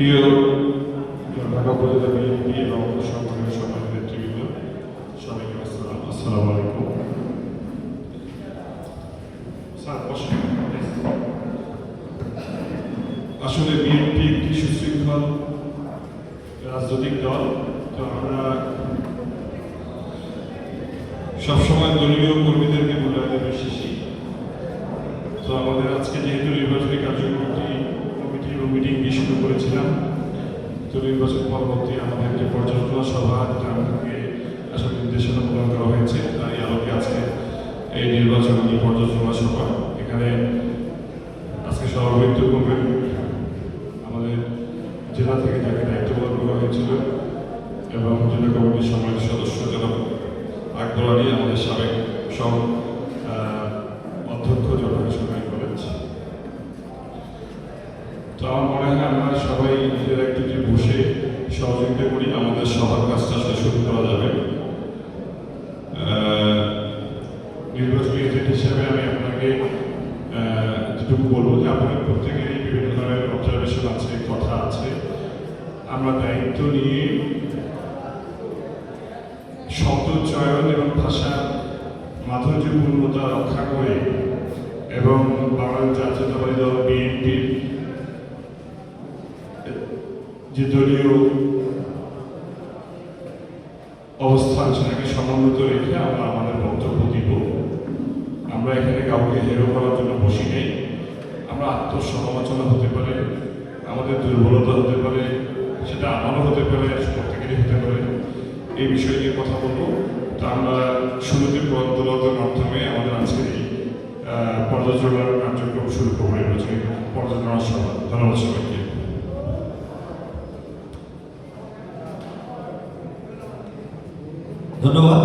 প্রিয় ঢাকা উপজেলা বিএনপি এবং সংগঠনের সম্মানিত নেতৃবৃন্দ, সবাইকে আসসালামু আলাইকুম। আসলে বিএনপি একটি সুশৃঙ্খল রাজনৈতিক দল। তো আমরা সবসময় দলীয় কর্মীদেরকে মূল্যায়নে বিশ্বাসী। তো আমাদের আজকে যেহেতু নির্বাচনী কার্যক্রমটি কমিটি এবং মিটিং দিয়ে শুরু করেছিলাম, তো নির্বাচন পরবর্তী আমাদের যে পর্যালোচনা সভা যেটা আমাদেরকে আসলে নির্দেশনা প্রদান করা হয়েছে, তাই আলোকে আজকে এই নির্বাচনী পর্যালোচনা সভা। এখানে আজকে সভাপতিত্ব করবেন আমাদের জেলা থেকে যাকে দায়িত্ব প্রদান করা হয়েছিল এবং জেলা কমিটির সম্মানিত সদস্য জনাব আকবর আলী, আমাদের সাবেক সহ অধ্যক্ষ জনসরকারি কলেজ। তো আমার মনে হয় আমরা সবাই নিজেরা একটু যে বসে সহযোগিতা করি, আমাদের সবার কাজটা আসলে শুরু করা যাবে। নির্বাচনী এজেন্ট হিসেবে আমি আপনাকে যেটুকু বলবো যে আপনাদের প্রত্যেকেরই বিভিন্ন ধরনের অবজারভেশন আছে, কথা আছে। আমরা দায়িত্ব নিয়ে শব্দ চয়ন এবং ভাষার মাধুর্যপূর্ণতা রক্ষা করে এবং বাংলাদেশ জাতীয়তাবাদী দল বিএনপির যে দলীয় অবস্থান সেটাকে সমন্বিত রেখে আমরা আমাদের বক্তব্য দিব। আমরা এখানে কাউকে হেরো করার জন্য বসি নেই। আমরা আত্মসমালোচনা হতে পারে, আমাদের দুর্বলতা হতে পারে, সেটা আমারও হতে পারে, প্রত্যেকেরই হতে পারে। এই বিষয় নিয়ে কথা বলবো। তা আমরা শুরুতে পর্যালোচনার মাধ্যমে আমাদের আজকের এই পর্যালোচনার কার্যক্রম শুরু করবো। নির্বাচনী পর্যালোচনা সভা। ধন্যবাদ সবাইকে। ধন্যবাদ।